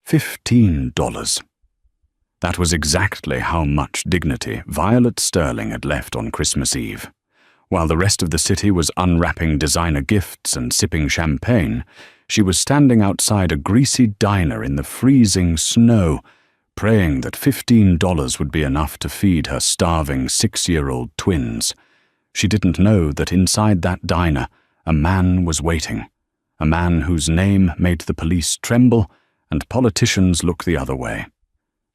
$15. That was exactly how much dignity Violet Sterling had left on Christmas Eve. While the rest of the city was unwrapping designer gifts and sipping champagne, she was standing outside a greasy diner in the freezing snow, praying that $15 would be enough to feed her starving 6-year-old twins. She didn't know that inside that diner, a man was waiting, a man whose name made the police tremble and politicians look the other way.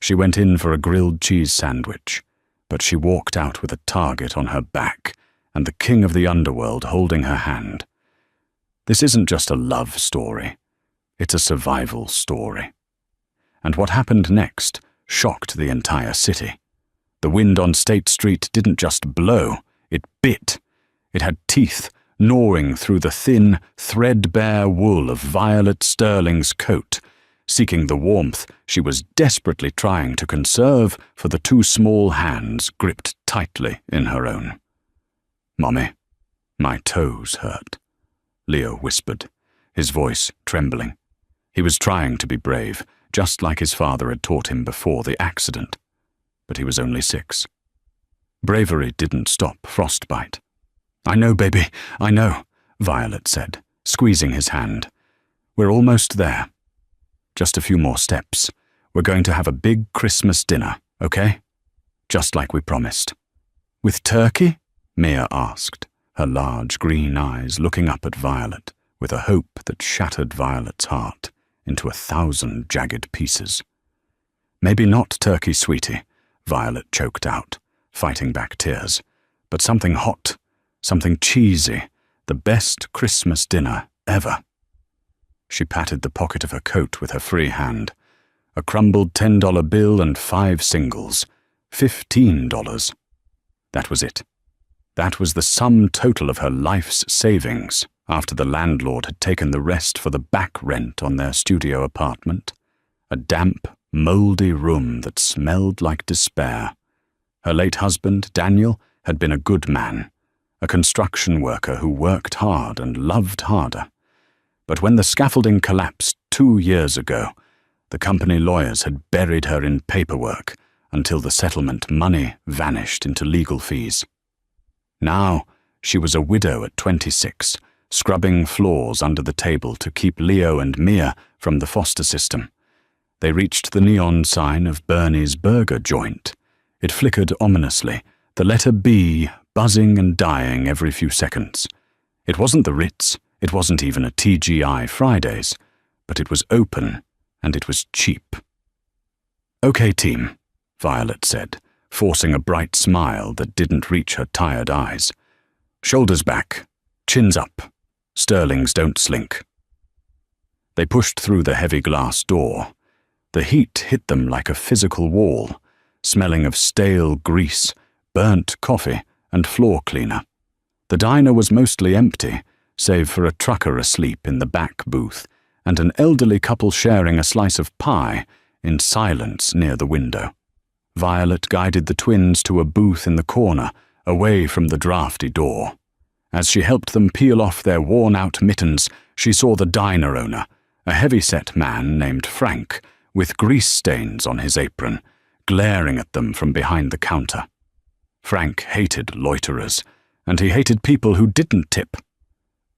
She went in for a grilled cheese sandwich, but she walked out with a target on her back and the king of the underworld holding her hand. This isn't just a love story. It's a survival story. And what happened next shocked the entire city. The wind on State Street didn't just blow, it bit. It had teeth gnawing through the thin, threadbare wool of Violet Sterling's coat, seeking the warmth she was desperately trying to conserve for the two small hands gripped tightly in her own. "Mommy, my toes hurt," Leo whispered, his voice trembling. He was trying to be brave, just like his father had taught him before the accident. But he was only 6. Bravery didn't stop frostbite. "I know, baby, I know," Violet said, squeezing his hand. "We're almost there. Just a few more steps. We're going to have a big Christmas dinner, okay? Just like we promised." "With turkey?" Mia asked, her large green eyes looking up at Violet with a hope that shattered Violet's heart into 1,000 jagged pieces. "Maybe not turkey, sweetie," Violet choked out, fighting back tears, "but something hot, something cheesy, the best Christmas dinner ever." She patted the pocket of her coat with her free hand. A crumbled $10 bill and 5 singles. $15. That was it. That was the sum total of her life's savings after the landlord had taken the rest for the back rent on their studio apartment. A damp, mouldy room that smelled like despair. Her late husband, Daniel, had been a good man, a construction worker who worked hard and loved harder. But when the scaffolding collapsed 2 years ago, the company lawyers had buried her in paperwork until the settlement money vanished into legal fees. Now, she was a widow at 26, scrubbing floors under the table to keep Leo and Mia from the foster system. They reached the neon sign of Bernie's Burger Joint. It flickered ominously, the letter B buzzing and dying every few seconds. It wasn't the Ritz, it wasn't even a TGI Fridays, but it was open and it was cheap. "Okay, team," Violet said, forcing a bright smile that didn't reach her tired eyes. "Shoulders back, chins up. Sterlings don't slink." They pushed through the heavy glass door. The heat hit them like a physical wall, smelling of stale grease, burnt coffee, and floor cleaner. The diner was mostly empty, save for a trucker asleep in the back booth and an elderly couple sharing a slice of pie in silence near the window. Violet guided the twins to a booth in the corner, away from the drafty door. As she helped them peel off their worn-out mittens, she saw the diner owner, a heavy-set man named Frank, with grease stains on his apron, glaring at them from behind the counter. Frank hated loiterers, and he hated people who didn't tip.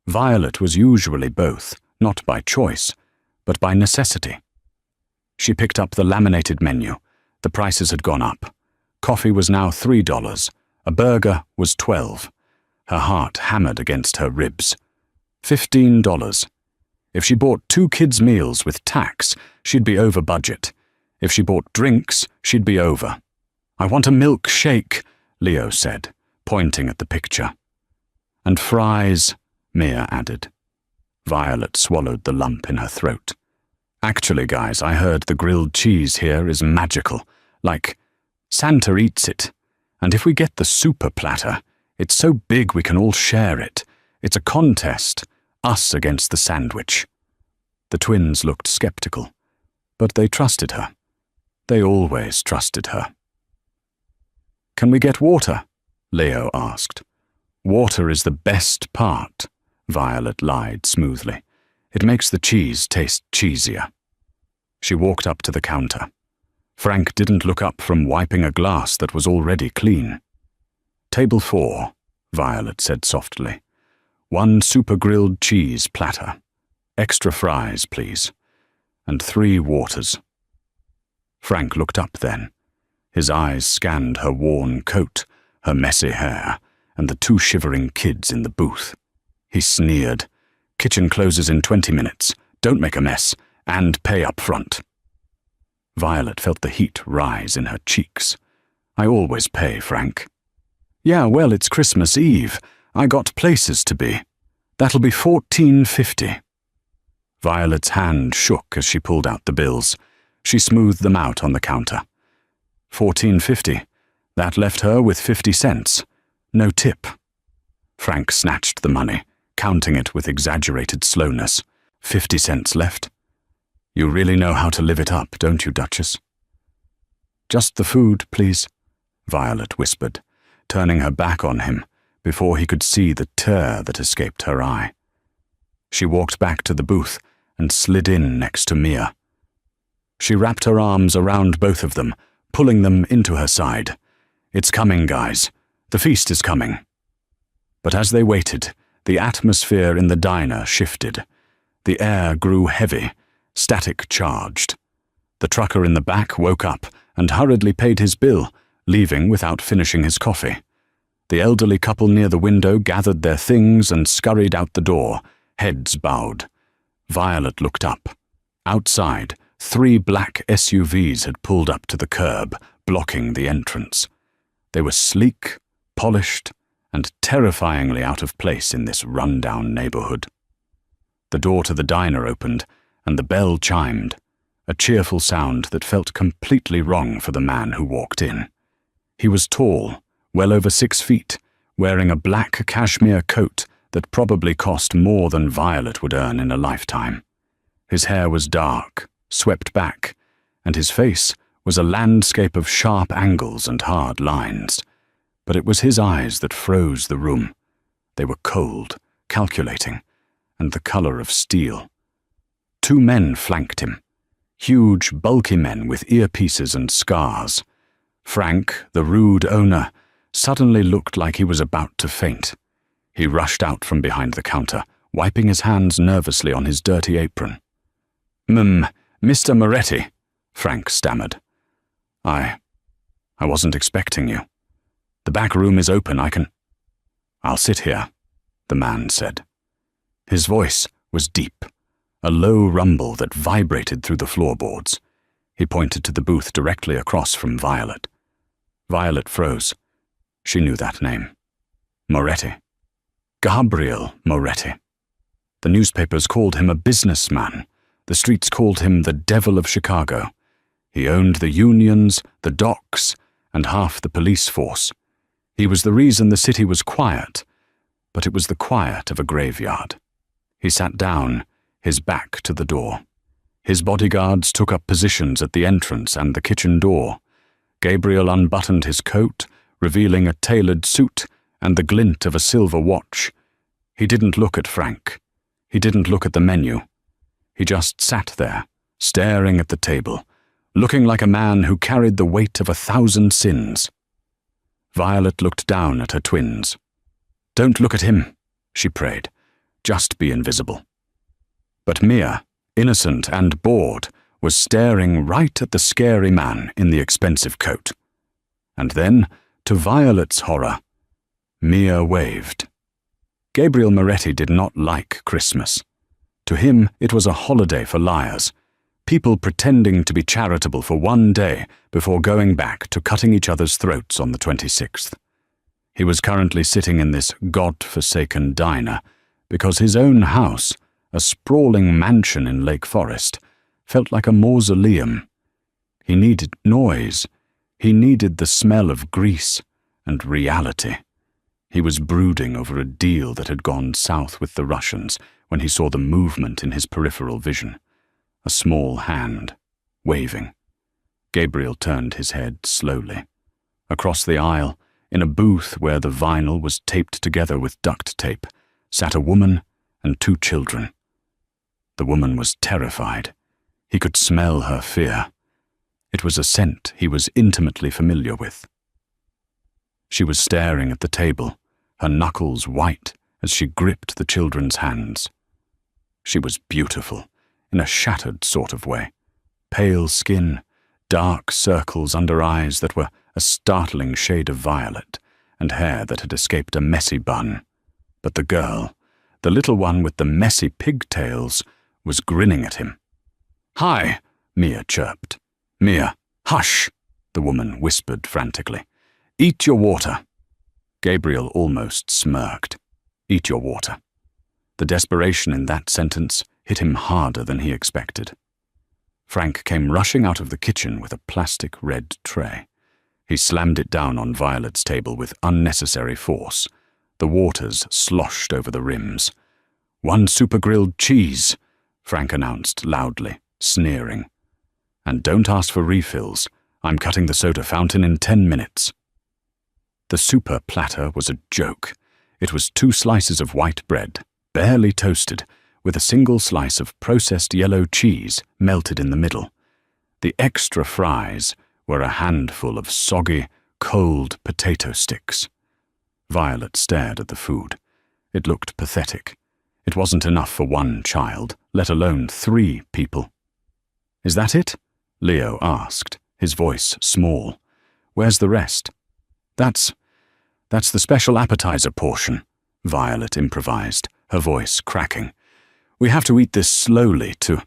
Violet was usually both, not by choice, but by necessity. She picked up the laminated menu. The prices had gone up. Coffee was now $3. A burger was $12. Her heart hammered against her ribs. $15. If she bought 2 kids' meals with tax, she'd be over budget. If she bought drinks, she'd be over. "I want a milkshake," Leo said, pointing at the picture. "And fries," Mia added. Violet swallowed the lump in her throat. "Actually, guys, I heard the grilled cheese here is magical. Like, Santa eats it. And if we get the super platter, it's so big we can all share it. It's a contest, us against the sandwich." The twins looked skeptical, but they trusted her. They always trusted her. "Can we get water?" Leo asked. "Water is the best part," Violet lied smoothly. "It makes the cheese taste cheesier." She walked up to the counter. Frank didn't look up from wiping a glass that was already clean. "Table 4, Violet said softly. "1 super grilled cheese platter. Extra fries, please. And 3 waters." Frank looked up then. His eyes scanned her worn coat, her messy hair, and the 2 shivering kids in the booth. He sneered. "Kitchen closes in 20 minutes. Don't make a mess, and pay up front." Violet felt the heat rise in her cheeks. "I always pay, Frank." "Yeah, well, it's Christmas Eve. I got places to be. That'll be $14.50. Violet's hand shook as she pulled out the bills. She smoothed them out on the counter. $14.50. That left her with 50 cents. No tip. Frank snatched the money, counting it with exaggerated slowness. 50 cents left. "You really know how to live it up, don't you, Duchess?" "Just the food, please," Violet whispered, turning her back on him before he could see the tear that escaped her eye. She walked back to the booth and slid in next to Mia. She wrapped her arms around both of them, pulling them into her side. "It's coming, guys. The feast is coming." But as they waited, the atmosphere in the diner shifted. The air grew heavy, static-charged. The trucker in the back woke up and hurriedly paid his bill, leaving without finishing his coffee. The elderly couple near the window gathered their things and scurried out the door, heads bowed. Violet looked up. Outside, 3 black SUVs had pulled up to the curb, blocking the entrance. They were sleek, polished, and terrifyingly out of place in this run-down neighborhood. The door to the diner opened, and the bell chimed, a cheerful sound that felt completely wrong for the man who walked in. He was tall, well over 6 feet, wearing a black cashmere coat that probably cost more than Violet would earn in a lifetime. His hair was dark, swept back, and his face was a landscape of sharp angles and hard lines. But it was his eyes that froze the room. They were cold, calculating, and the color of steel. 2 men flanked him, huge, bulky men with earpieces and scars. Frank, the rude owner, suddenly looked like he was about to faint. He rushed out from behind the counter, wiping his hands nervously on his dirty apron. Mr. Moretti," Frank stammered. I wasn't expecting you. The back room is open, I'll sit here," the man said. His voice was deep, a low rumble that vibrated through the floorboards. He pointed to the booth directly across from Violet. Violet froze. She knew that name. Moretti. Gabriel Moretti. The newspapers called him a businessman. The streets called him the Devil of Chicago. He owned the unions, the docks, and half the police force. He was the reason the city was quiet, but it was the quiet of a graveyard. He sat down, his back to the door. His bodyguards took up positions at the entrance and the kitchen door. Gabriel unbuttoned his coat, revealing a tailored suit and the glint of a silver watch. He didn't look at Frank. He didn't look at the menu. He just sat there, staring at the table, looking like a man who carried the weight of 1,000 sins. Violet looked down at her twins. "Don't look at him," she prayed. "Just be invisible." But Mia, innocent and bored, was staring right at the scary man in the expensive coat. And then, to Violet's horror, Mia waved. Gabriel Moretti did not like Christmas. To him, it was a holiday for liars, people pretending to be charitable for one day before going back to cutting each other's throats on the 26th. He was currently sitting in this God-forsaken diner because his own house, a sprawling mansion in Lake Forest, felt like a mausoleum. He needed noise. He needed the smell of grease and reality. He was brooding over a deal that had gone south with the Russians when he saw the movement in his peripheral vision. A small hand, waving. Gabriel turned his head slowly. Across the aisle, in a booth where the vinyl was taped together with duct tape, sat a woman and 2 children. The woman was terrified. He could smell her fear. It was a scent he was intimately familiar with. She was staring at the table, her knuckles white as she gripped the children's hands. She was beautiful, in a shattered sort of way. Pale skin, dark circles under eyes that were a startling shade of violet, and hair that had escaped a messy bun. But the girl, the little one with the messy pigtails, was grinning at him. "Hi," Mia chirped. "Mia, hush," the woman whispered frantically. "Eat your water." Gabriel almost smirked. Eat your water. The desperation in that sentence hit him harder than he expected. Frank came rushing out of the kitchen with a plastic red tray. He slammed it down on Violet's table with unnecessary force. The waters sloshed over the rims. "1 super grilled cheese," Frank announced loudly, sneering. "And don't ask for refills. I'm cutting the soda fountain in 10 minutes. The super platter was a joke. It was 2 slices of white bread, barely toasted, with a single slice of processed yellow cheese melted in the middle. The extra fries were a handful of soggy, cold potato sticks. Violet stared at the food. It looked pathetic. It wasn't enough for 1 child, let alone 3 people. "Is that it?" Leo asked, his voice small. "Where's the rest?" That's the special appetizer portion," Violet improvised, her voice cracking. "We have to eat this slowly to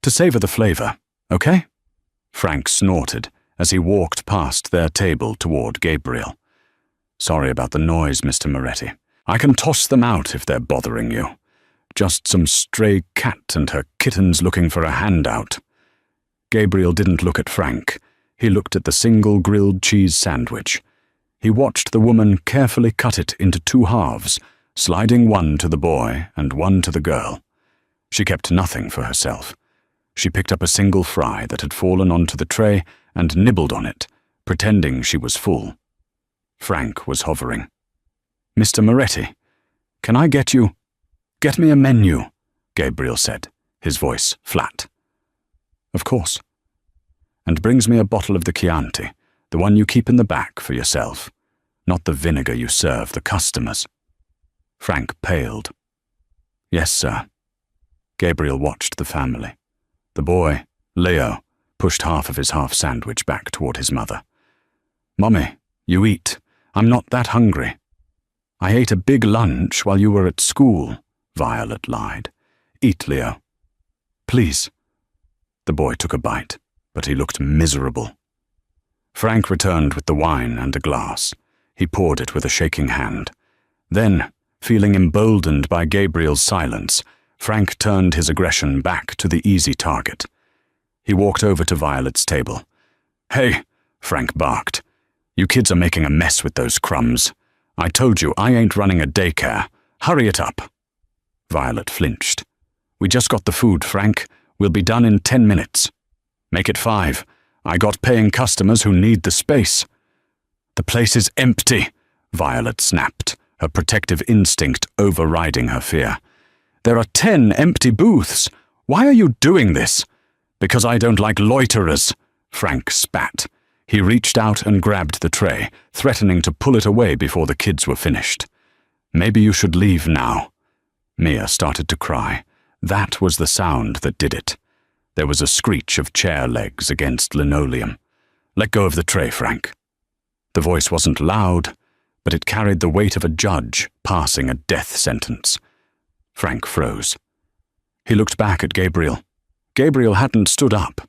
savor the flavor, okay?" Frank snorted as he walked past their table toward Gabriel. "Sorry about the noise, Mr. Moretti. I can toss them out if they're bothering you. Just some stray cat and her kittens looking for a handout." Gabriel didn't look at Frank. He looked at the single grilled cheese sandwich. He watched the woman carefully cut it into 2 halves, sliding 1 to the boy and 1 to the girl. She kept nothing for herself. She picked up a single fry that had fallen onto the tray and nibbled on it, pretending she was full. Frank was hovering. "Mr. Moretti, can I get me a menu," Gabriel said, his voice flat. "Of course." "And brings me a bottle of the Chianti, the one you keep in the back for yourself, not the vinegar you serve the customers." Frank paled. "Yes, sir." Gabriel watched the family. The boy, Leo, pushed half of his half-sandwich back toward his mother. "Mommy, you eat. I'm not that hungry." "I ate a big lunch while you were at school," Violet lied. "Eat, Leo. Please." The boy took a bite, but he looked miserable. Frank returned with the wine and a glass. He poured it with a shaking hand. Then, feeling emboldened by Gabriel's silence, Frank turned his aggression back to the easy target. He walked over to Violet's table. "Hey," Frank barked. "You kids are making a mess with those crumbs. I told you I ain't running a daycare. Hurry it up." Violet flinched. "We just got the food, Frank. We'll be done in 10 minutes. Make it 5. I got paying customers who need the space." "The place is empty," Violet snapped, her protective instinct overriding her fear. "There are 10 empty booths. Why are you doing this?" "Because I don't like loiterers," Frank spat. He reached out and grabbed the tray, threatening to pull it away before the kids were finished. "Maybe you should leave now." Mia started to cry. That was the sound that did it. There was a screech of chair legs against linoleum. "Let go of the tray, Frank." The voice wasn't loud, but it carried the weight of a judge passing a death sentence. Frank froze. He looked back at Gabriel. Gabriel hadn't stood up.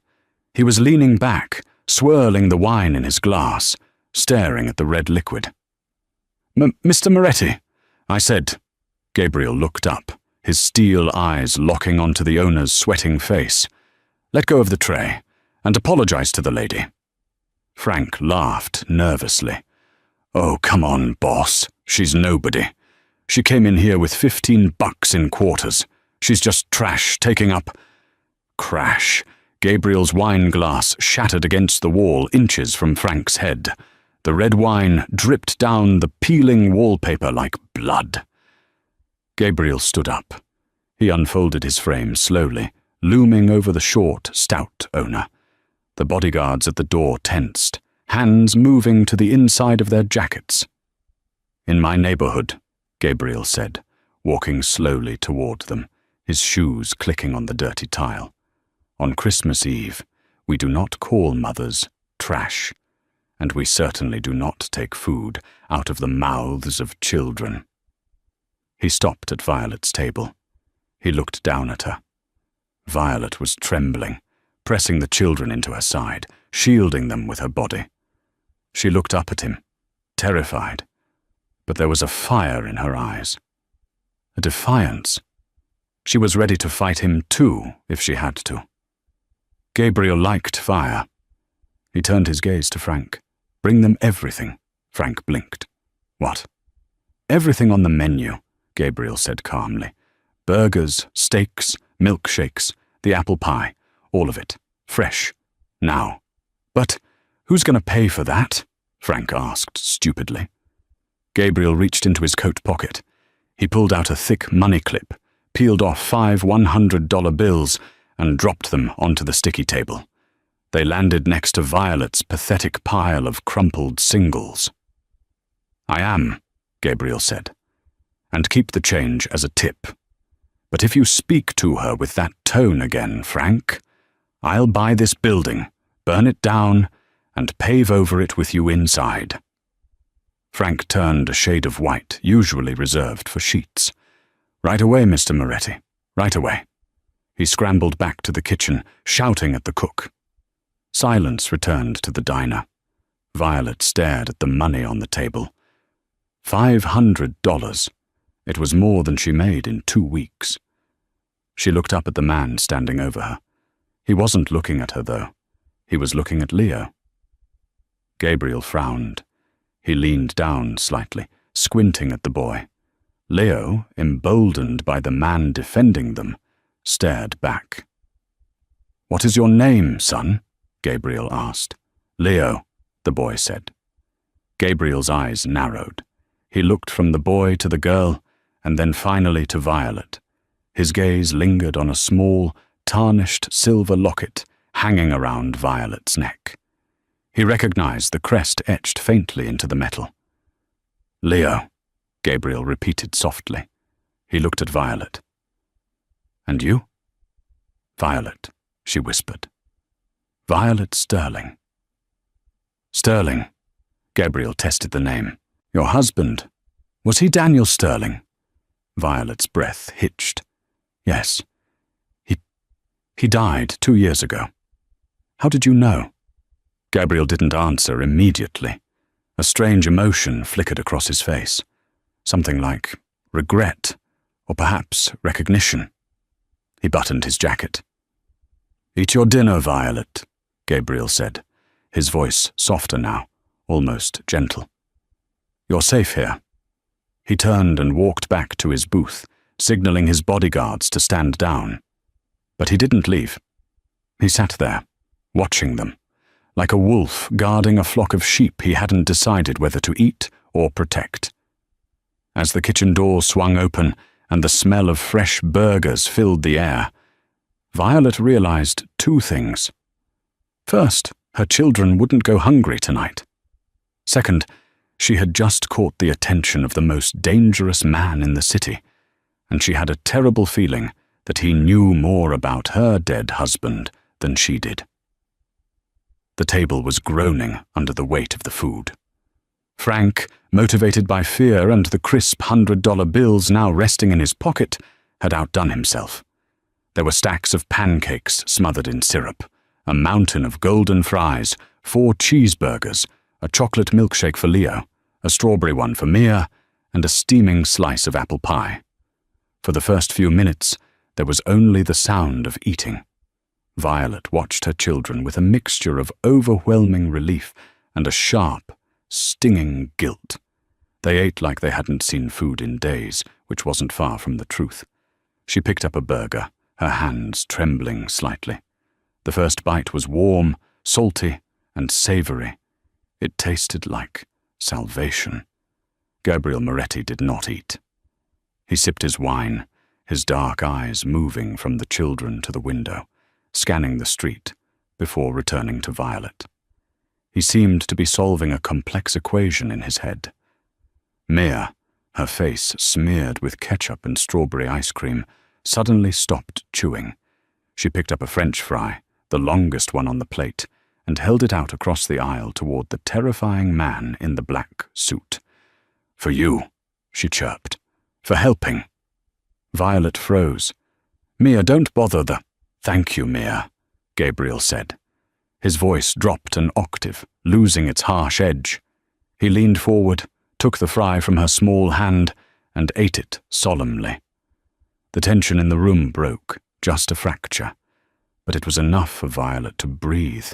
He was leaning back, swirling the wine in his glass, staring at the red liquid. "Mr. Moretti," I said. Gabriel looked up, his steel eyes locking onto the owner's sweating face. "Let go of the tray, and apologize to the lady." Frank laughed nervously. "Oh, come on, boss. She's nobody. She came in here with $15 in quarters. She's just trash taking up—" Crash. Gabriel's wine glass shattered against the wall inches from Frank's head. The red wine dripped down the peeling wallpaper like blood. Gabriel stood up. He unfolded his frame slowly, looming over the short, stout owner. The bodyguards at the door tensed, hands moving to the inside of their jackets. "In my neighborhood," Gabriel said, walking slowly toward them, his shoes clicking on the dirty tile. "On Christmas Eve, we do not call mothers trash, and we certainly do not take food out of the mouths of children." He stopped at Violet's table. He looked down at her. Violet was trembling, pressing the children into her side, shielding them with her body. She looked up at him, terrified, but there was a fire in her eyes, a defiance. She was ready to fight him too, if she had to. Gabriel liked fire. He turned his gaze to Frank. "Bring them everything," Frank blinked. "What?" "Everything on the menu," Gabriel said calmly. "Burgers, steaks, milkshakes, the apple pie, all of it, fresh, now." "But who's going to pay for that?" Frank asked stupidly. Gabriel reached into his coat pocket. He pulled out a thick money clip, peeled off 5 $100 bills, and dropped them onto the sticky table. They landed next to Violet's pathetic pile of crumpled singles. "I am," Gabriel said, "and keep the change as a tip. But if you speak to her with that tone again, Frank, I'll buy this building, burn it down, and pave over it with you inside." Frank turned a shade of white, usually reserved for sheets. "Right away, Mr. Moretti, right away." He scrambled back to the kitchen, shouting at the cook. Silence returned to the diner. Violet stared at the money on the table. $500. It was more than she made in 2 weeks. She looked up at the man standing over her. He wasn't looking at her, though. He was looking at Leo. Gabriel frowned. He leaned down slightly, squinting at the boy. Leo, emboldened by the man defending them, stared back. "What is your name, son?" Gabriel asked. "Leo," the boy said. Gabriel's eyes narrowed. He looked from the boy to the girl, and then finally to Violet. His gaze lingered on a small, tarnished silver locket hanging around Violet's neck. He recognized the crest etched faintly into the metal. "Leo," Gabriel repeated softly. He looked at Violet. "And you?" "Violet," she whispered. "Violet Sterling." "Sterling," Gabriel tested the name. "Your husband, was he Daniel Sterling?" Violet's breath hitched. "Yes. He died 2 years ago." "How did you know?" Gabriel didn't answer immediately. A strange emotion flickered across his face. Something like regret, or perhaps recognition. He buttoned his jacket. "Eat your dinner, Violet," Gabriel said, his voice softer now, almost gentle. "You're safe here." He turned and walked back to his booth, signaling his bodyguards to stand down. But he didn't leave. He sat there, watching them, like a wolf guarding a flock of sheep he hadn't decided whether to eat or protect. As the kitchen door swung open and the smell of fresh burgers filled the air, Violet realized 2 things. First, her children wouldn't go hungry tonight. Second, she had just caught the attention of the most dangerous man in the city, and she had a terrible feeling that he knew more about her dead husband than she did. The table was groaning under the weight of the food. Frank, motivated by fear and the crisp $100 bills now resting in his pocket, had outdone himself. There were stacks of pancakes smothered in syrup, a mountain of golden fries, 4 cheeseburgers, a chocolate milkshake for Leo, a strawberry one for Mia, and a steaming slice of apple pie. For the first few minutes, there was only the sound of eating. Violet watched her children with a mixture of overwhelming relief and a sharp, stinging guilt. They ate like they hadn't seen food in days, which wasn't far from the truth. She picked up a burger, her hands trembling slightly. The first bite was warm, salty, and savory. It tasted like salvation. Gabriel Moretti did not eat. He sipped his wine, his dark eyes moving from the children to the window, scanning the street, before returning to Violet. He seemed to be solving a complex equation in his head. Mia, her face smeared with ketchup and strawberry ice cream, suddenly stopped chewing. She picked up a French fry, the longest one on the plate, and held it out across the aisle toward the terrifying man in the black suit. "For you," she chirped. "For helping." Violet froze. "Mia, don't bother the—" "Thank you, Mia," Gabriel said. His voice dropped an octave, losing its harsh edge. He leaned forward, took the fry from her small hand, and ate it solemnly. The tension in the room broke, just a fracture, but it was enough for Violet to breathe.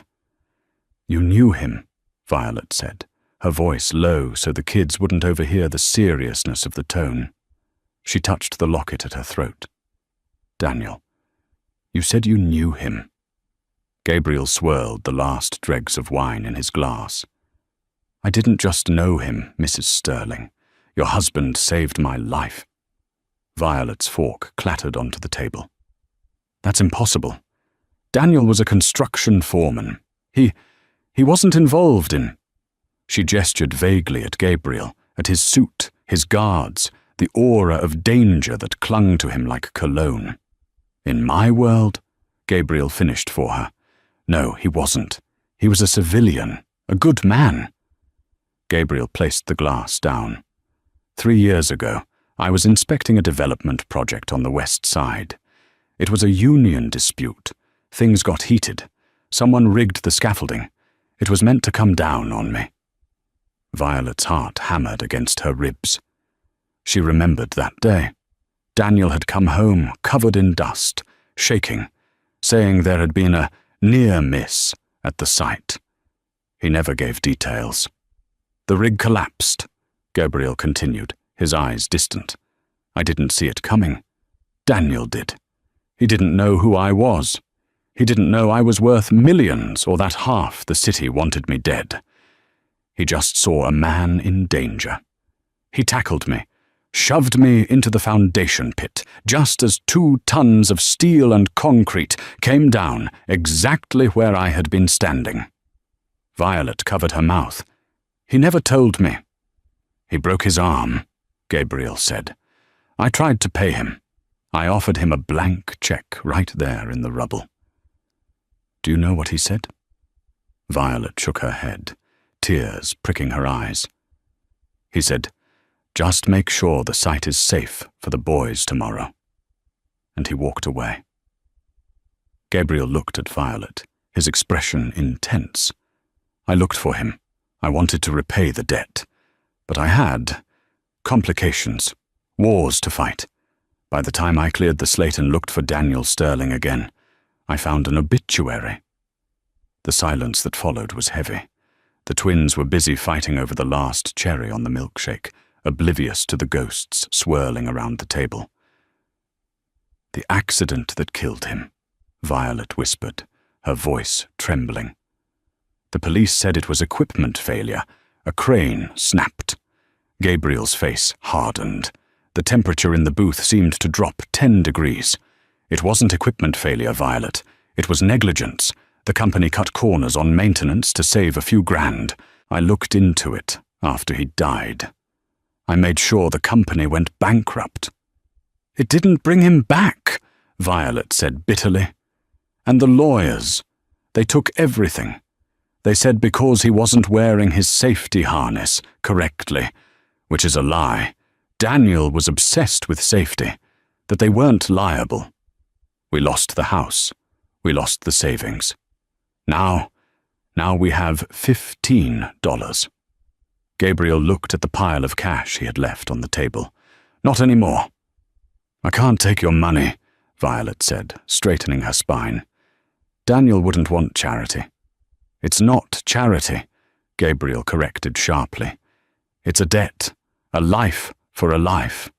"You knew him," Violet said, her voice low so the kids wouldn't overhear the seriousness of the tone. She touched the locket at her throat. "Daniel, you said you knew him." Gabriel swirled the last dregs of wine in his glass. "I didn't just know him, Mrs. Sterling. Your husband saved my life." Violet's fork clattered onto the table. "That's impossible. Daniel was a construction foreman. He wasn't involved in—" She gestured vaguely at Gabriel, at his suit, his guards, the aura of danger that clung to him like cologne. "In my world," Gabriel finished for her. "No, he wasn't. He was a civilian, a good man." Gabriel placed the glass down. 3 years ago, I was inspecting a development project on the west side. It was a union dispute. Things got heated. Someone rigged the scaffolding. It was meant to come down on me. Violet's heart hammered against her ribs. She remembered that day. Daniel had come home covered in dust, shaking, saying there had been a near miss at the site. He never gave details. "The rig collapsed," Gabriel continued, his eyes distant. "I didn't see it coming. Daniel did. He didn't know who I was. He didn't know I was worth millions or that half the city wanted me dead. He just saw a man in danger. He tackled me, shoved me into the foundation pit, just as 2 tons of steel and concrete came down exactly where I had been standing." Violet covered her mouth. "He never told me." "He broke his arm," Gabriel said. "I tried to pay him. I offered him a blank check right there in the rubble." "Do you know what he said?" Violet shook her head, tears pricking her eyes. "He said, 'Just make sure the site is safe for the boys tomorrow.'" And he walked away. Gabriel looked at Violet, his expression intense. "I looked for him. I wanted to repay the debt. But I had complications, wars to fight. By the time I cleared the slate and looked for Daniel Sterling again, I found an obituary." The silence that followed was heavy. The twins were busy fighting over the last cherry on the milkshake, oblivious to the ghosts swirling around the table. "The accident that killed him," Violet whispered, her voice trembling. "The police said it was equipment failure. A crane snapped." Gabriel's face hardened. The temperature in the booth seemed to drop 10 degrees. "It wasn't equipment failure, Violet. It was negligence. The company cut corners on maintenance to save a few grand. I looked into it after he died. I made sure the company went bankrupt." "It didn't bring him back," Violet said bitterly. "And the lawyers, they took everything. They said because he wasn't wearing his safety harness correctly, which is a lie. Daniel was obsessed with safety, that they weren't liable. We lost the house. We lost the savings. Now we have $15. Gabriel looked at the pile of cash he had left on the table. "Not anymore." "I can't take your money," Violet said, straightening her spine. "Daniel wouldn't want charity." "It's not charity," Gabriel corrected sharply. "It's a debt, a life for a life.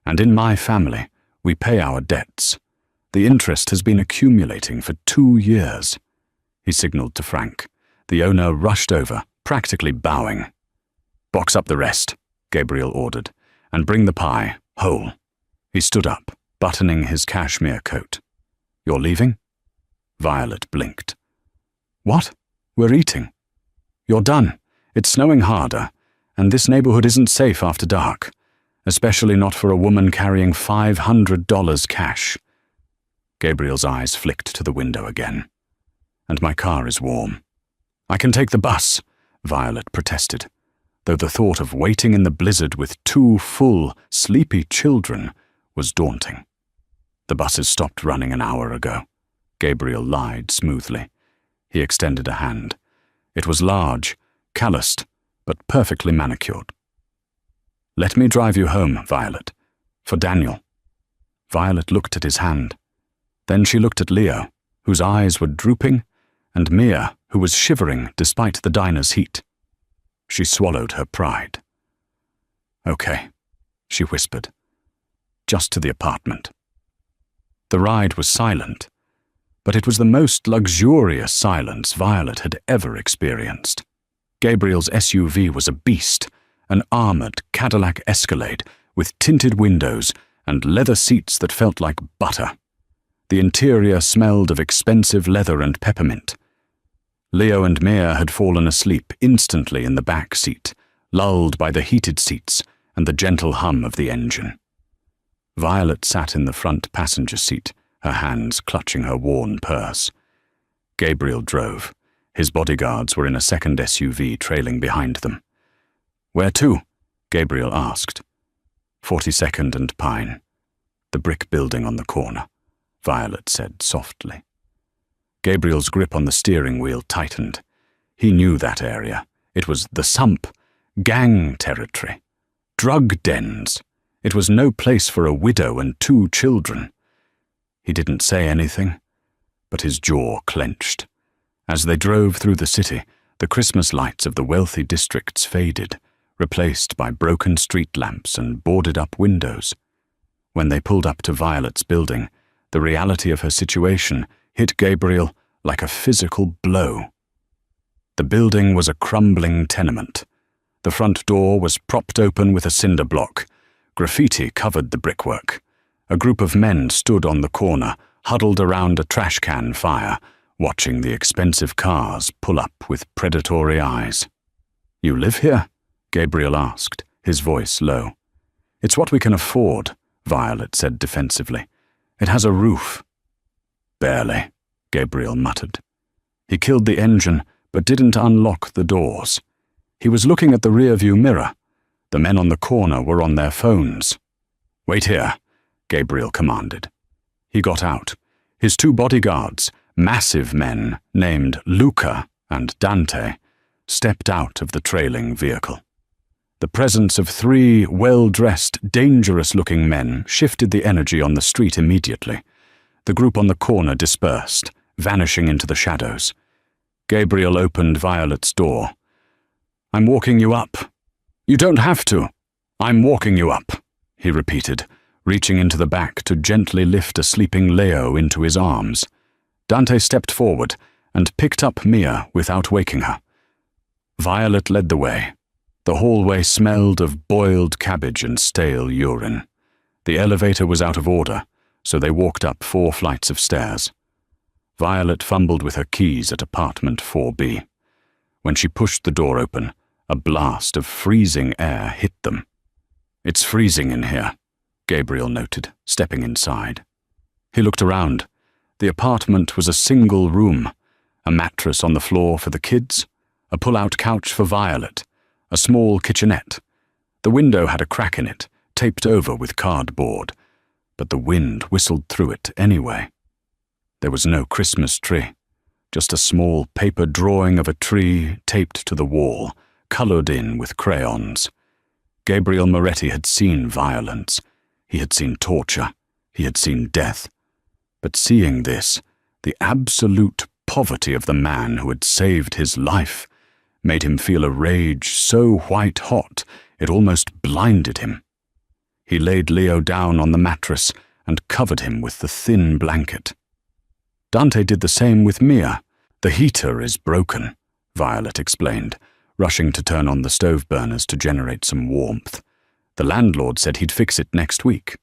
And in my family, we pay our debts. The interest has been accumulating for 2 years." He signaled to Frank. The owner rushed over, practically bowing. "Box up the rest," Gabriel ordered, "and bring the pie, whole." He stood up, buttoning his cashmere coat. "You're leaving?" Violet blinked. "What? We're eating." "You're done. It's snowing harder, and this neighborhood isn't safe after dark, especially not for a woman carrying $500 cash." Gabriel's eyes flicked to the window again. "And my car is warm." "I can take the bus," Violet protested, though the thought of waiting in the blizzard with 2 full, sleepy children was daunting. "The buses stopped running an hour ago," Gabriel lied smoothly. He extended a hand. It was large, calloused, but perfectly manicured. "Let me drive you home, Violet. For Daniel." Violet looked at his hand. Then she looked at Leo, whose eyes were drooping, and Mia, who was shivering despite the diner's heat. She swallowed her pride. "Okay," she whispered. "Just to the apartment." The ride was silent, but it was the most luxurious silence Violet had ever experienced. Gabriel's SUV was a beast, an armored Cadillac Escalade with tinted windows and leather seats that felt like butter. The interior smelled of expensive leather and peppermint. Leo and Mia had fallen asleep instantly in the back seat, lulled by the heated seats and the gentle hum of the engine. Violet sat in the front passenger seat, her hands clutching her worn purse. Gabriel drove. His bodyguards were in a second SUV trailing behind them. "Where to?" Gabriel asked. 42nd and Pine. "The brick building on the corner," Violet said softly. Gabriel's grip on the steering wheel tightened. He knew that area. It was the sump, gang territory, drug dens. It was no place for a widow and 2 children. He didn't say anything, but his jaw clenched. As they drove through the city, the Christmas lights of the wealthy districts faded, replaced by broken street lamps and boarded-up windows. When they pulled up to Violet's building, the reality of her situation hit Gabriel like a physical blow. The building was a crumbling tenement. The front door was propped open with a cinder block. Graffiti covered the brickwork. A group of men stood on the corner, huddled around a trash can fire, watching the expensive cars pull up with predatory eyes. "You live here?" Gabriel asked, his voice low. "It's what we can afford," Violet said defensively. "It has a roof." "Barely," Gabriel muttered. He killed the engine, but didn't unlock the doors. He was looking at the rearview mirror. The men on the corner were on their phones. "Wait here," Gabriel commanded. He got out. His 2 bodyguards, massive men named Luca and Dante, stepped out of the trailing vehicle. The presence of 3 well-dressed, dangerous-looking men shifted the energy on the street immediately. The group on the corner dispersed, vanishing into the shadows. Gabriel opened Violet's door. "I'm walking you up." "You don't have to. I'm walking you up," he repeated, reaching into the back to gently lift a sleeping Leo into his arms. Dante stepped forward and picked up Mia without waking her. Violet led the way. The hallway smelled of boiled cabbage and stale urine. The elevator was out of order, so they walked up 4 flights of stairs. Violet fumbled with her keys at apartment 4B. When she pushed the door open, a blast of freezing air hit them. "It's freezing in here," Gabriel noted, stepping inside. He looked around. The apartment was a single room, a mattress on the floor for the kids, a pull-out couch for Violet, a small kitchenette. The window had a crack in it, taped over with cardboard, but the wind whistled through it anyway. There was no Christmas tree, just a small paper drawing of a tree taped to the wall, colored in with crayons. Gabriel Moretti had seen violence. He had seen torture. He had seen death. But seeing this, the absolute poverty of the man who had saved his life, made him feel a rage so white-hot it almost blinded him. He laid Leo down on the mattress and covered him with the thin blanket. Dante did the same with Mia. "The heater is broken," Violet explained, rushing to turn on the stove burners to generate some warmth. "The landlord said he'd fix it next week."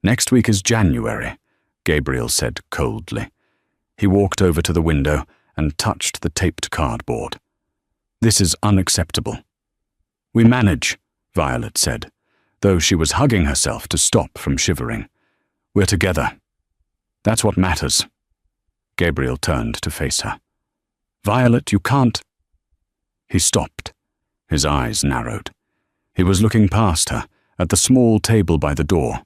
Next week is January, Gabriel said coldly. He walked over to the window and touched the taped cardboard. This is unacceptable. We manage, Violet said, though she was hugging herself to stop from shivering. We're together. That's what matters. Gabriel turned to face her. Violet, you can't. He stopped. His eyes narrowed. He was looking past her, at the small table by the door.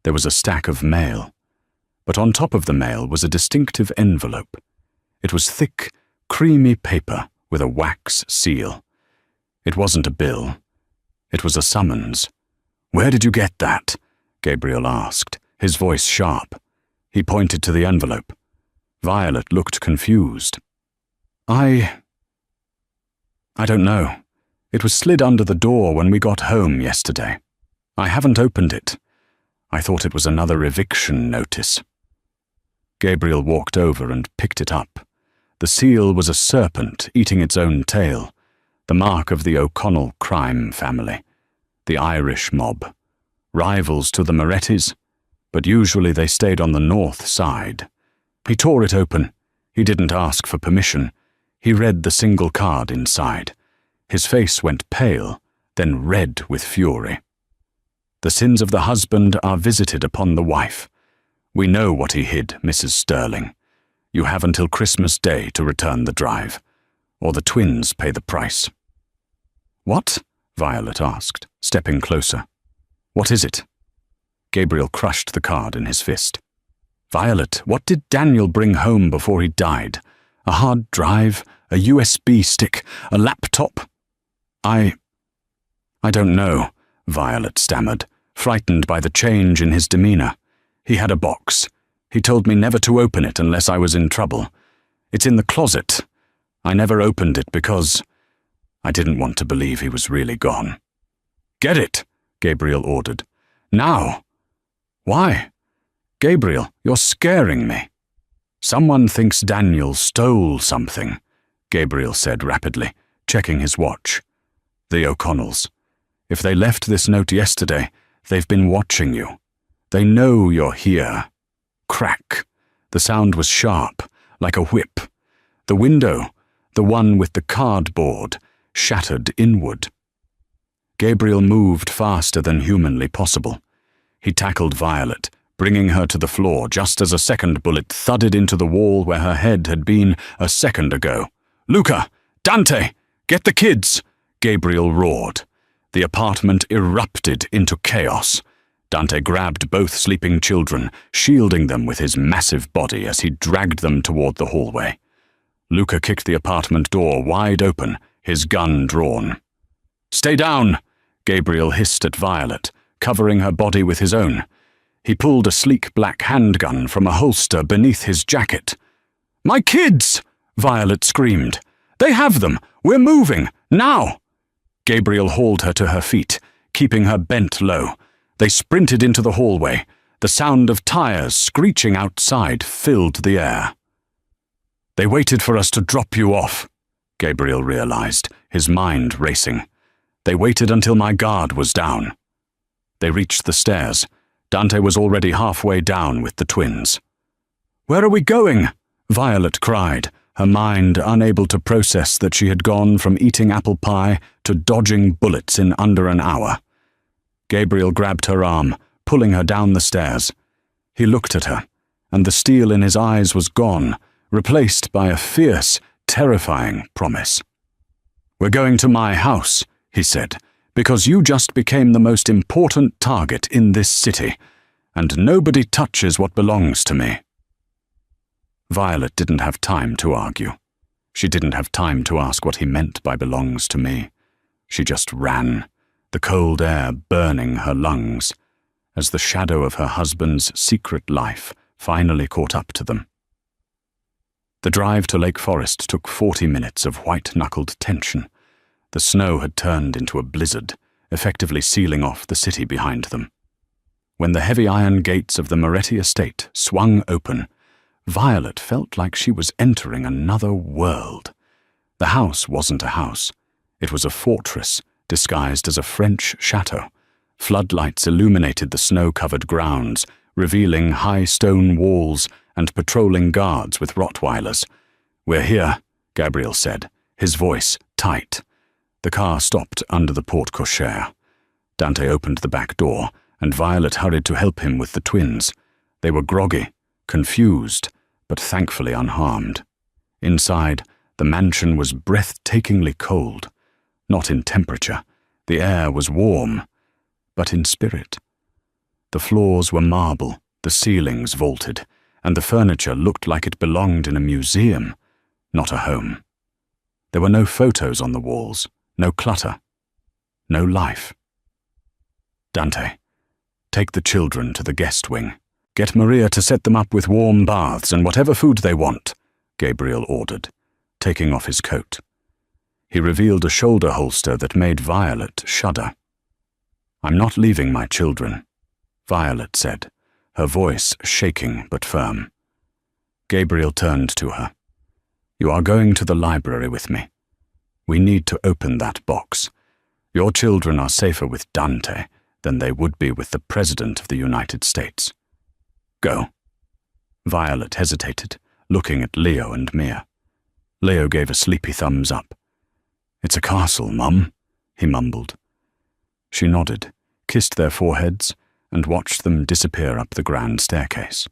There was a stack of mail. But on top of the mail was a distinctive envelope. It was thick, creamy paper with a wax seal. It wasn't a bill. It was a summons. Where did you get that? Gabriel asked, his voice sharp. He pointed to the envelope. Violet looked confused. I don't know. It was slid under the door when we got home yesterday. I haven't opened it. I thought it was another eviction notice. Gabriel walked over and picked it up. The seal was a serpent eating its own tail, the mark of the O'Connell crime family, the Irish mob, rivals to the Morettis, but usually they stayed on the north side. He tore it open. He didn't ask for permission. He read the single card inside. His face went pale, then red with fury. The sins of the husband are visited upon the wife. We know what he hid, Mrs. Sterling. You have until Christmas Day to return the drive, or the twins pay the price. What? Violet asked, stepping closer. What is it? Gabriel crushed the card in his fist. Violet, what did Daniel bring home before he died? A hard drive? A USB stick? A laptop? I don't know, Violet stammered, frightened by the change in his demeanor. He had a box. He told me never to open it unless I was in trouble. It's in the closet. I never opened it because I didn't want to believe he was really gone. Get it, Gabriel ordered. Now. Why? Gabriel, you're scaring me. Someone thinks Daniel stole something, Gabriel said rapidly, checking his watch. The O'Connells. If they left this note yesterday, they've been watching you. They know you're here. Crack. The sound was sharp, like a whip. The window, the one with the cardboard, shattered inward. Gabriel moved faster than humanly possible. He tackled Violet, bringing her to the floor just as a second bullet thudded into the wall where her head had been a second ago. Luca! Dante! Get the kids! Gabriel roared. The apartment erupted into chaos. Dante grabbed both sleeping children, shielding them with his massive body as he dragged them toward the hallway. Luca kicked the apartment door wide open, his gun drawn. Stay down! Gabriel hissed at Violet, covering her body with his own. He pulled a sleek black handgun from a holster beneath his jacket. My kids! Violet screamed. They have them! We're moving! Now! Gabriel hauled her to her feet, keeping her bent low. They sprinted into the hallway. The sound of tires screeching outside filled the air. They waited for us to drop you off, Gabriel realized, his mind racing. They waited until my guard was down. They reached the stairs. Dante was already halfway down with the twins. Where are we going? Violet cried, her mind unable to process that she had gone from eating apple pie to dodging bullets in under an hour. Gabriel grabbed her arm, pulling her down the stairs. He looked at her, and the steel in his eyes was gone, replaced by a fierce, terrifying promise. We're going to my house, he said, because you just became the most important target in this city, and nobody touches what belongs to me. Violet didn't have time to argue. She didn't have time to ask what he meant by belongs to me. She just ran, the cold air burning her lungs, as the shadow of her husband's secret life finally caught up to them. The drive to Lake Forest took 40 minutes of white-knuckled tension. The snow had turned into a blizzard, effectively sealing off the city behind them. When the heavy iron gates of the Moretti estate swung open, Violet felt like she was entering another world. The house wasn't a house. It was a fortress disguised as a French chateau, Floodlights illuminated the snow-covered grounds, revealing high stone walls and patrolling guards with Rottweilers. "We're here," Gabriel said, his voice tight. The car stopped under the porte-cochere. Dante opened the back door, and Violet hurried to help him with the twins. They were groggy, confused, but thankfully unharmed. Inside, the mansion was breathtakingly cold. Not in temperature. The air was warm, but in spirit. The floors were marble, the ceilings vaulted, and the furniture looked like it belonged in a museum, not a home. There were no photos on the walls, no clutter, no life. "Dante, take the children to the guest wing. Get Maria to set them up with warm baths and whatever food they want," Gabriel ordered, taking off his coat. He revealed a shoulder holster that made Violet shudder. "I'm not leaving my children," Violet said, her voice shaking but firm. Gabriel turned to her. "You are going to the library with me. We need to open that box. Your children are safer with Dante than they would be with the President of the United States. Go." Violet hesitated, looking at Leo and Mia. Leo gave a sleepy thumbs up. "It's a castle, Mum," he mumbled. She nodded, kissed their foreheads, and watched them disappear up the grand staircase.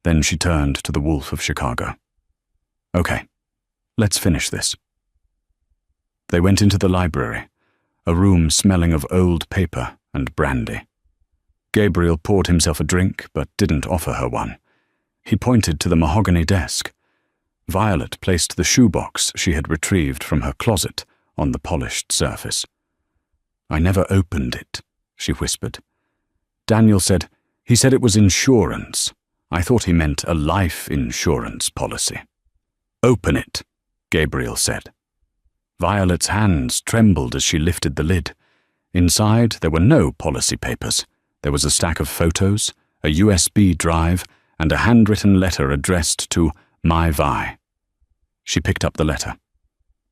Then she turned to the Wolf of Chicago. "Okay, let's finish this." They went into the library, a room smelling of old paper and brandy. Gabriel poured himself a drink, but didn't offer her one. He pointed to the mahogany desk. Violet placed the shoebox she had retrieved from her closet on the polished surface. "I never opened it," she whispered. "Daniel said, he said it was insurance. I thought he meant a life insurance policy." "Open it," Gabriel said. Violet's hands trembled as she lifted the lid. Inside, there were no policy papers. There was a stack of photos, a USB drive, and a handwritten letter addressed to My Vi. She picked up the letter.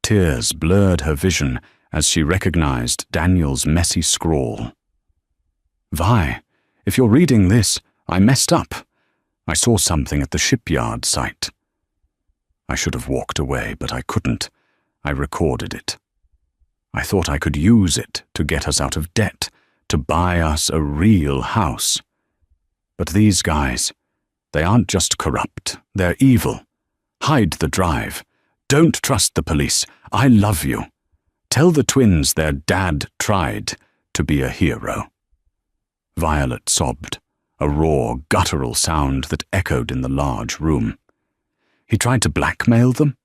Tears blurred her vision as she recognized Daniel's messy scrawl. "Vi, if you're reading this, I messed up. I saw something at the shipyard site. I should have walked away, but I couldn't. I recorded it. I thought I could use it to get us out of debt, to buy us a real house. But these guys, they aren't just corrupt, they're evil. Hide the drive. Don't trust the police. I love you. Tell the twins their dad tried to be a hero." Violet sobbed, a raw, guttural sound that echoed in the large room. "He tried to blackmail them?"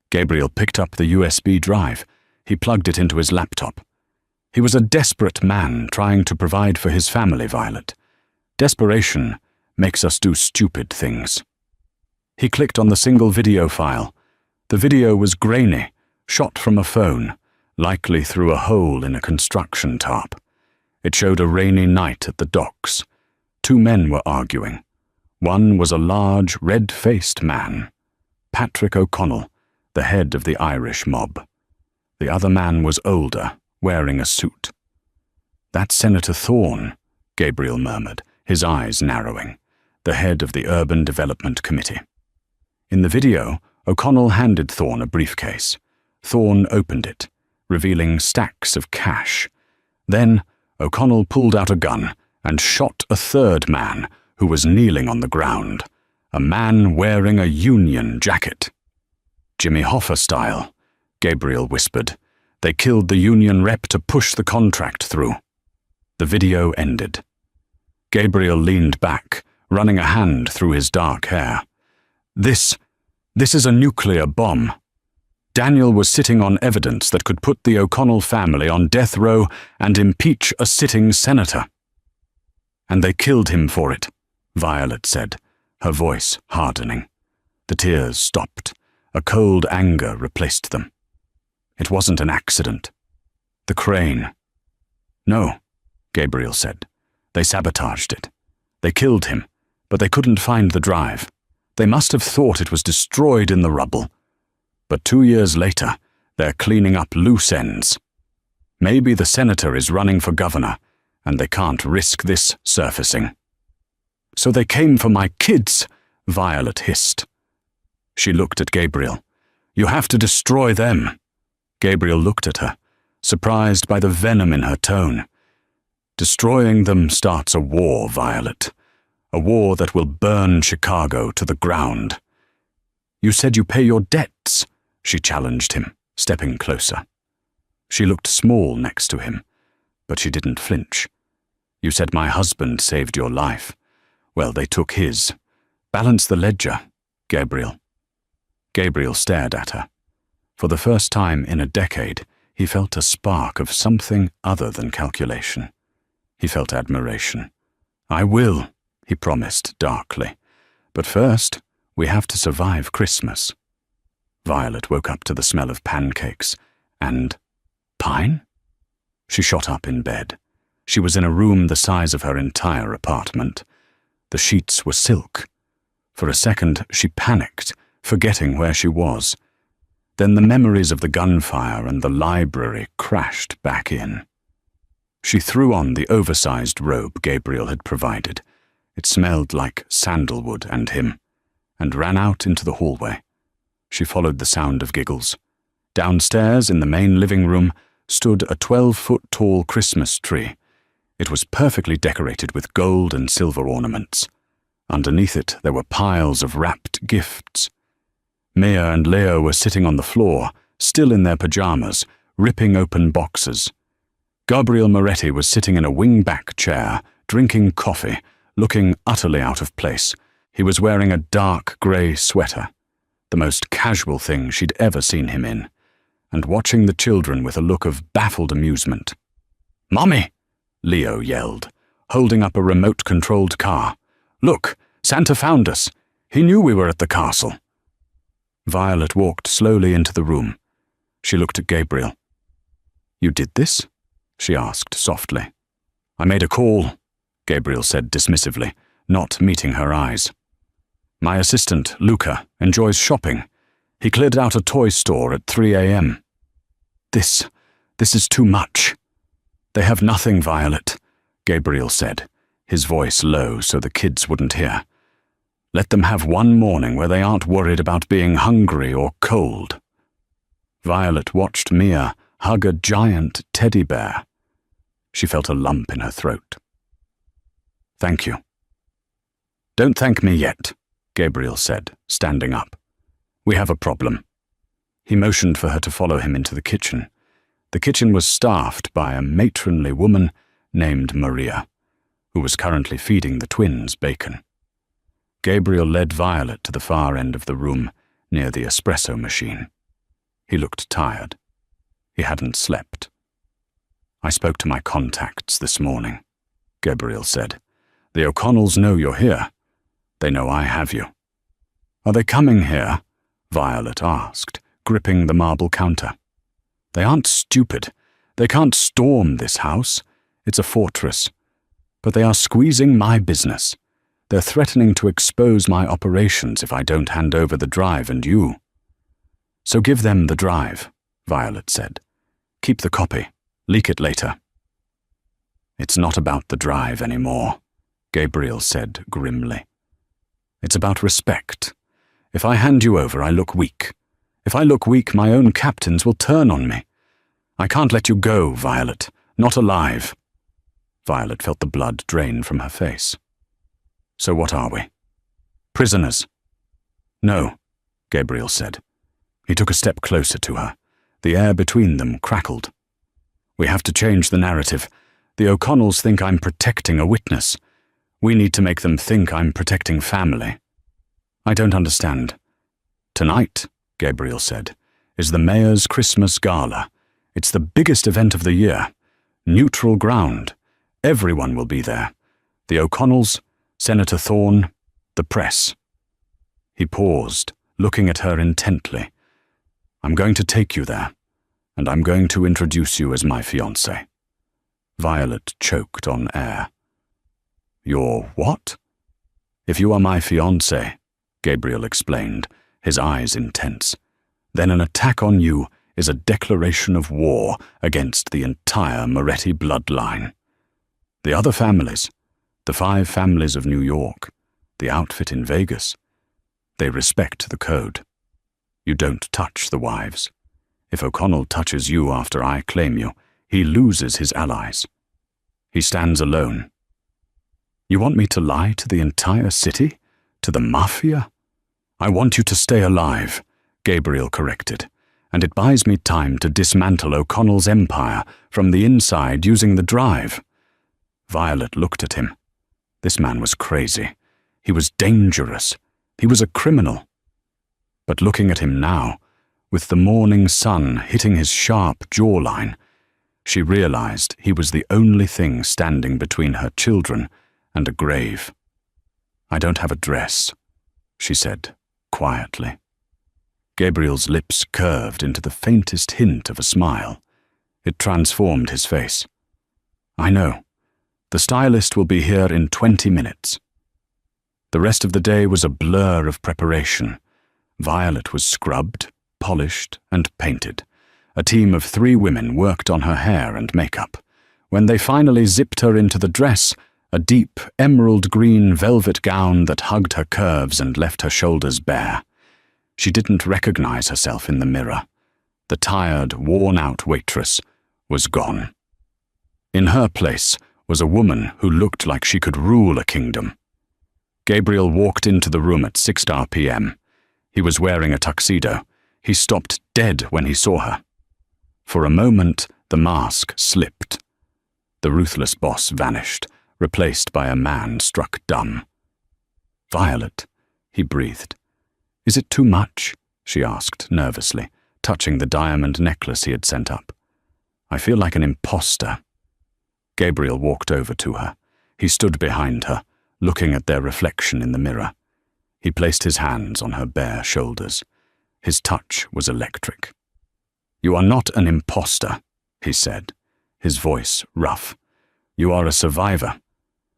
Gabriel picked up the USB drive. He plugged it into his laptop. "He was a desperate man trying to provide for his family, Violet. Desperation makes us do stupid things." He clicked on the single video file. The video was grainy, shot from a phone, likely through a hole in a construction tarp. It showed a rainy night at the docks. Two men were arguing. One was a large, red-faced man, Patrick O'Connell, the head of the Irish mob. The other man was older, wearing a suit. "That's Senator Thorne," Gabriel murmured, his eyes narrowing, the head of the Urban Development Committee. In the video, O'Connell handed Thorne a briefcase. Thorne opened it, revealing stacks of cash. Then, O'Connell pulled out a gun and shot a third man who was kneeling on the ground, a man wearing a Union jacket. "Jimmy Hoffa style," Gabriel whispered. "They killed the Union rep to push the contract through." The video ended. Gabriel leaned back, running a hand through his dark hair. This is a nuclear bomb. Daniel was sitting on evidence that could put the O'Connell family on death row and impeach a sitting senator. "And they killed him for it," Violet said, her voice hardening. The tears stopped. A cold anger replaced them. "It wasn't an accident. The crane." "No," Gabriel said. "They sabotaged it. They killed him, but they couldn't find the drive. They must have thought it was destroyed in the rubble. But 2 years later, they're cleaning up loose ends. Maybe the senator is running for governor, and they can't risk this surfacing. So they came for my kids, Violet hissed. She looked at Gabriel. You have to destroy them. Gabriel looked at her, surprised by the venom in her tone. Destroying them starts a war, Violet. A war that will burn Chicago to the ground. You said you pay your debts, she challenged him, stepping closer. She looked small next to him, but she didn't flinch. You said my husband saved your life. Well, they took his. Balance the ledger, Gabriel. Gabriel stared at her. For the first time in a decade, he felt a spark of something other than calculation. He felt admiration. I will, he promised darkly. But first, we have to survive Christmas. Violet woke up to the smell of pancakes. And pine? She shot up in bed. She was in a room the size of her entire apartment. The sheets were silk. For a second, she panicked, forgetting where she was. Then the memories of the gunfire and the library crashed back in. She threw on the oversized robe Gabriel had provided. It smelled like sandalwood and him, and ran out into the hallway. She followed the sound of giggles. Downstairs in the main living room stood a 12-foot-tall Christmas tree. It was perfectly decorated with gold and silver ornaments. Underneath it there were piles of wrapped gifts. Mia and Leo were sitting on the floor, still in their pajamas, ripping open boxes. Gabriel Moretti was sitting in a wing-back chair, drinking coffee, looking utterly out of place. He was wearing a dark grey sweater, the most casual thing she'd ever seen him in, and watching the children with a look of baffled amusement. "Mommy!" Leo yelled, holding up a remote-controlled car. "Look, Santa found us. He knew we were at the castle." Violet walked slowly into the room. She looked at Gabriel. "You did this?" she asked softly. "I made a call," Gabriel said dismissively, not meeting her eyes. "My assistant, Luca, enjoys shopping. He cleared out a toy store at 3 a.m. This is too much." "They have nothing, Violet," Gabriel said, his voice low so the kids wouldn't hear. "Let them have one morning where they aren't worried about being hungry or cold." Violet watched Mia hug a giant teddy bear. She felt a lump in her throat. "Thank you." "Don't thank me yet," Gabriel said, standing up. "We have a problem." He motioned for her to follow him into the kitchen. The kitchen was staffed by a matronly woman named Maria, who was currently feeding the twins bacon. Gabriel led Violet to the far end of the room, near the espresso machine. He looked tired. He hadn't slept. "I spoke to my contacts this morning," Gabriel said. "The O'Connells know you're here. They know I have you." "Are they coming here?" Violet asked, gripping the marble counter. "They aren't stupid. They can't storm this house. It's a fortress. But they are squeezing my business. They're threatening to expose my operations if I don't hand over the drive and you." "So give them the drive," Violet said. "Keep the copy. Leak it later." "It's not about the drive anymore," Gabriel said grimly. "It's about respect. If I hand you over, I look weak. If I look weak, my own captains will turn on me. I can't let you go, Violet. Not alive." Violet felt the blood drain from her face. "So what are we? Prisoners?" "No," Gabriel said. He took a step closer to her. The air between them crackled. "We have to change the narrative. The O'Connells think I'm protecting a witness. We need to make them think I'm protecting family." "I don't understand." "Tonight," Gabriel said, "is the mayor's Christmas gala. It's the biggest event of the year. Neutral ground. Everyone will be there. The O'Connells, Senator Thorne, the press." He paused, looking at her intently. "I'm going to take you there, and I'm going to introduce you as my fiancé." Violet choked on air. "Your what?" "If you are my fiancé," Gabriel explained, his eyes intense, "then an attack on you is a declaration of war against the entire Moretti bloodline." The other families, the 5 families of New York, the outfit in Vegas, they respect the code. You don't touch the wives. If O'Connell touches you after I claim you, he loses his allies. He stands alone. You want me to lie to the entire city? To the Mafia? I want you to stay alive, Gabriel corrected, and it buys me time to dismantle O'Connell's empire from the inside using the drive. Violet looked at him. This man was crazy. He was dangerous. He was a criminal. But looking at him now, with the morning sun hitting his sharp jawline, she realized he was the only thing standing between her children and a grave. I don't have a dress, she said quietly. Gabriel's lips curved into the faintest hint of a smile. It transformed his face. I know. The stylist will be here in 20 minutes. The rest of the day was a blur of preparation. Violet was scrubbed, polished, and painted. A team of 3 women worked on her hair and makeup. When they finally zipped her into the dress, a deep emerald green velvet gown that hugged her curves and left her shoulders bare. She didn't recognize herself in the mirror. The tired, worn-out waitress was gone. In her place was a woman who looked like she could rule a kingdom. Gabriel walked into the room at 6 p.m. He was wearing a tuxedo. He stopped dead when he saw her. For a moment, the mask slipped. The ruthless boss vanished, replaced by a man struck dumb. Violet, he breathed. Is it too much? She asked nervously, touching the diamond necklace he had sent up. I feel like an imposter. Gabriel walked over to her. He stood behind her, looking at their reflection in the mirror. He placed his hands on her bare shoulders. His touch was electric. You are not an imposter, he said, his voice rough. You are a survivor.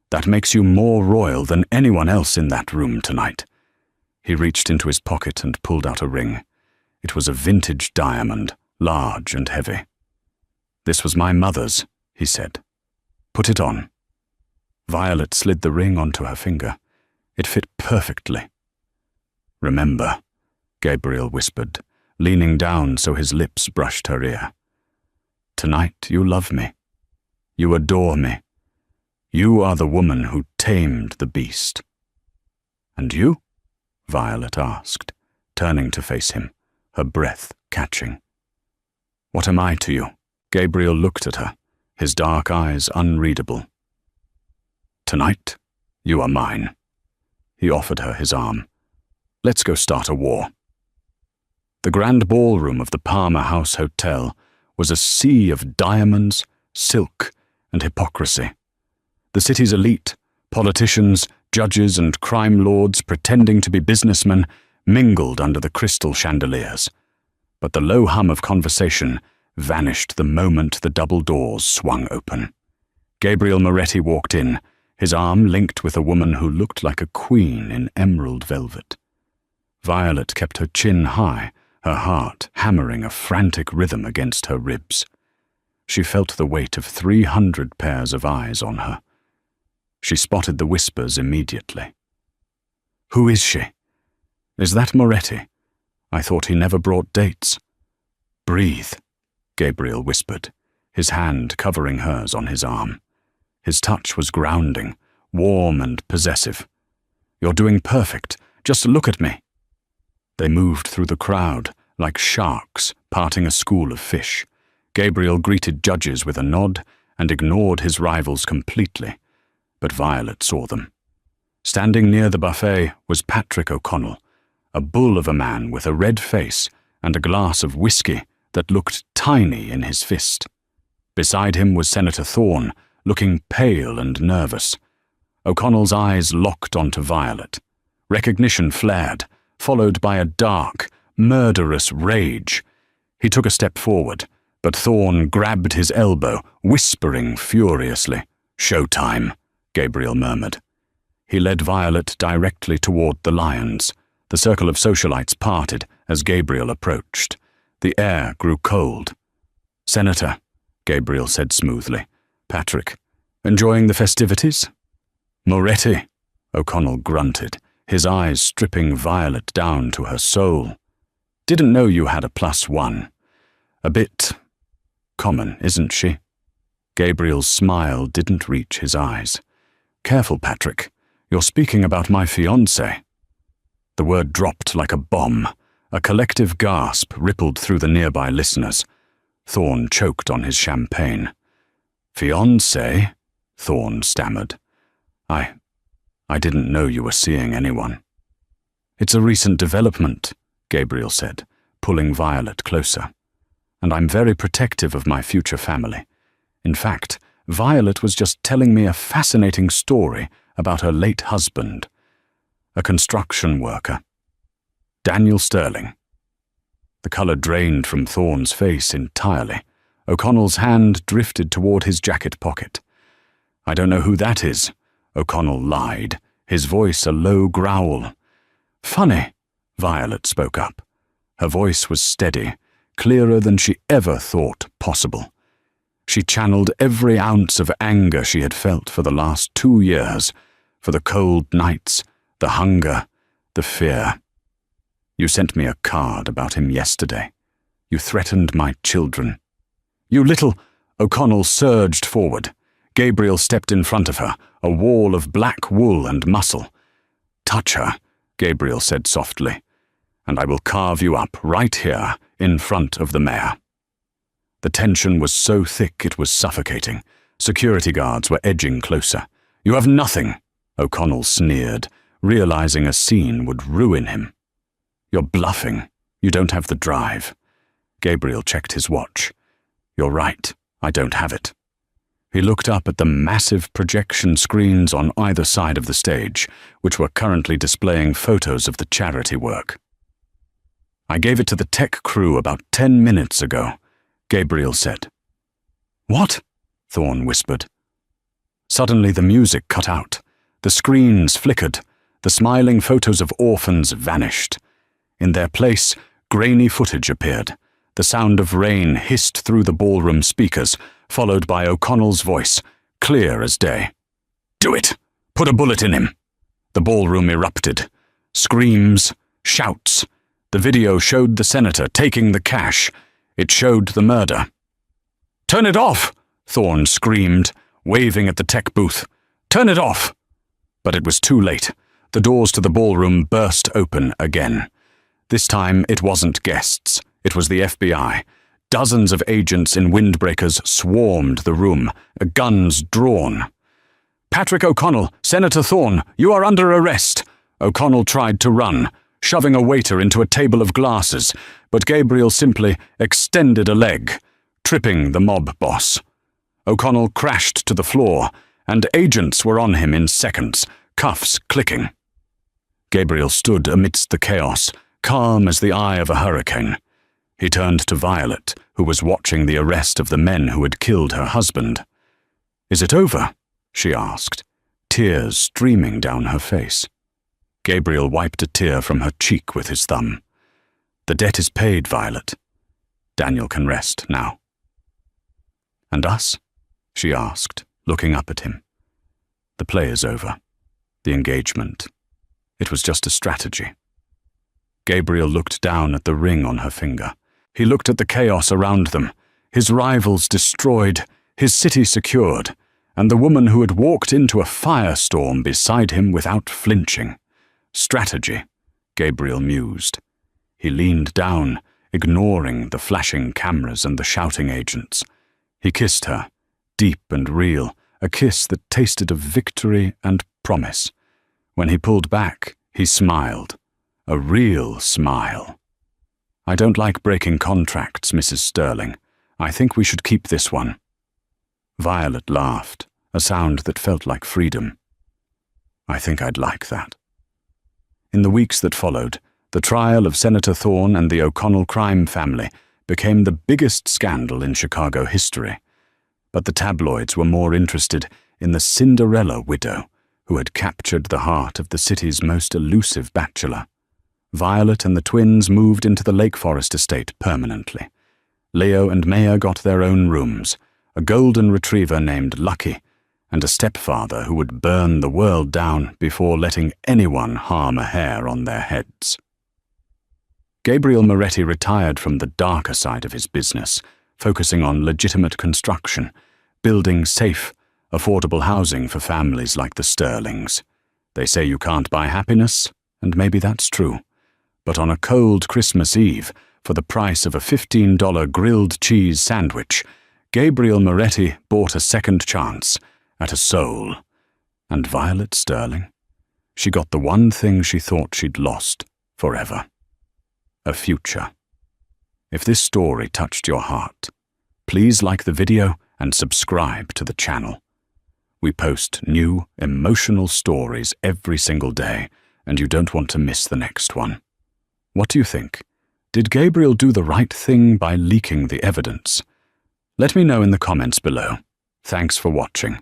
That makes you more royal than anyone else in that room tonight. He reached into his pocket and pulled out a ring. It was a vintage diamond, large and heavy. This was my mother's, he said. Put it on. Violet slid the ring onto her finger. It fit perfectly. Remember, Gabriel whispered, leaning down so his lips brushed her ear. Tonight you love me. You adore me. You are the woman who tamed the beast. And you? Violet asked, turning to face him, her breath catching. What am I to you? Gabriel looked at her, his dark eyes unreadable. Tonight, you are mine. He offered her his arm. Let's go start a war. The grand ballroom of the Palmer House Hotel was a sea of diamonds, silk, and hypocrisy. The city's elite, politicians, judges, and crime lords pretending to be businessmen mingled under the crystal chandeliers. But the low hum of conversation vanished the moment the double doors swung open. Gabriel Moretti walked in, his arm linked with a woman who looked like a queen in emerald velvet. Violet kept her chin high, her heart hammering a frantic rhythm against her ribs. She felt the weight of 300 pairs of eyes on her. She spotted the whispers immediately. Who is she? Is that Moretti? I thought he never brought dates. Breathe, Gabriel whispered, his hand covering hers on his arm. His touch was grounding, warm and possessive. You're doing perfect. Just look at me. They moved through the crowd, like sharks parting a school of fish. Gabriel greeted judges with a nod and ignored his rivals completely, but Violet saw them. Standing near the buffet was Patrick O'Connell, a bull of a man with a red face and a glass of whiskey that looked tiny in his fist. Beside him was Senator Thorne, looking pale and nervous. O'Connell's eyes locked onto Violet. Recognition flared, followed by a dark, murderous rage. He took a step forward, but Thorne grabbed his elbow, whispering furiously. "Showtime," Gabriel murmured. He led Violet directly toward the lions. The circle of socialites parted as Gabriel approached. The air grew cold. "Senator," Gabriel said smoothly. "Patrick, Enjoying the festivities?" "Moretti," O'Connell grunted, his eyes stripping Violet down to her soul. "Didn't know you had a +1. A bit common, isn't she?" Gabriel's smile didn't reach his eyes. "Careful, Patrick. You're speaking about my fiancé." The word dropped like a bomb. A collective gasp rippled through the nearby listeners. Thorne choked on his champagne. "Fiancé?" Thorne stammered. I didn't know you were seeing anyone." "It's a recent development," Gabriel said, pulling Violet closer. "And I'm very protective of my future family. In fact, Violet was just telling me a fascinating story about her late husband, a construction worker. Daniel Sterling." The color drained from Thorne's face entirely. O'Connell's hand drifted toward his jacket pocket. "I don't know who that is," O'Connell lied, his voice a low growl. "Funny," Violet spoke up. Her voice was steady, clearer than she ever thought possible. She channeled every ounce of anger she had felt for the last 2 years, for the cold nights, the hunger, the fear. "You sent me a card about him yesterday. You threatened my children." "You little—" O'Connell surged forward. Gabriel stepped in front of her, a wall of black wool and muscle. "Touch her," Gabriel said softly, "and I will carve you up right here in front of the mayor." The tension was so thick it was suffocating. Security guards were edging closer. "You have nothing," O'Connell sneered, realizing a scene would ruin him. "You're bluffing. You don't have the drive." Gabriel checked his watch. "You're right. I don't have it." He looked up at the massive projection screens on either side of the stage, which were currently displaying photos of the charity work. "I gave it to the tech crew about 10 minutes ago," Gabriel said. "What?" Thorne whispered. Suddenly the music cut out. The screens flickered. The smiling photos of orphans vanished. In their place, grainy footage appeared. The sound of rain hissed through the ballroom speakers, followed by O'Connell's voice, clear as day. "Do it! Put a bullet in him!" The ballroom erupted. Screams, shouts. The video showed the senator taking the cash. It showed the murder. "Turn it off!" Thorne screamed, waving at the tech booth. "Turn it off!" But it was too late. The doors to the ballroom burst open again. This time it wasn't guests. It was the FBI. Dozens of agents in windbreakers swarmed the room, guns drawn. "Patrick O'Connell, Senator Thorne, you are under arrest!" O'Connell tried to run, shoving a waiter into a table of glasses, but Gabriel simply extended a leg, tripping the mob boss. O'Connell crashed to the floor, and agents were on him in seconds, cuffs clicking. Gabriel stood amidst the chaos, calm as the eye of a hurricane. He turned to Violet, who was watching the arrest of the men who had killed her husband. "Is it over?" she asked, tears streaming down her face. Gabriel wiped a tear from her cheek with his thumb. "The debt is paid, Violet. Daniel can rest now." "And us?" she asked, looking up at him. "The play is over. The engagement. It was just a strategy." Gabriel looked down at the ring on her finger. He looked at the chaos around them, his rivals destroyed, his city secured, and the woman who had walked into a firestorm beside him without flinching. Strategy, Gabriel mused. He leaned down, ignoring the flashing cameras and the shouting agents. He kissed her, deep and real, a kiss that tasted of victory and promise. When he pulled back, he smiled. A real smile. "I don't like breaking contracts, Mrs. Sterling. I think we should keep this one." Violet laughed, a sound that felt like freedom. "I think I'd like that." In the weeks that followed, the trial of Senator Thorne and the O'Connell crime family became the biggest scandal in Chicago history. But the tabloids were more interested in the Cinderella widow who had captured the heart of the city's most elusive bachelor. Violet and the twins moved into the Lake Forest estate permanently. Leo and Maya got their own rooms, a golden retriever named Lucky, and a stepfather who would burn the world down before letting anyone harm a hair on their heads. Gabriel Moretti retired from the darker side of his business, focusing on legitimate construction, building safe, affordable housing for families like the Sterlings. They say you can't buy happiness, and maybe that's true. But on a cold Christmas Eve, for the price of a $15 grilled cheese sandwich, Gabriel Moretti bought a second chance at a soul. And Violet Sterling? She got the one thing she thought she'd lost forever. A future. If this story touched your heart, please like the video and subscribe to the channel. We post new, emotional stories every single day, and you don't want to miss the next one. What do you think? Did Gabriel do the right thing by leaking the evidence? Let me know in the comments below. Thanks for watching,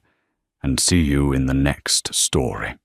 and see you in the next story.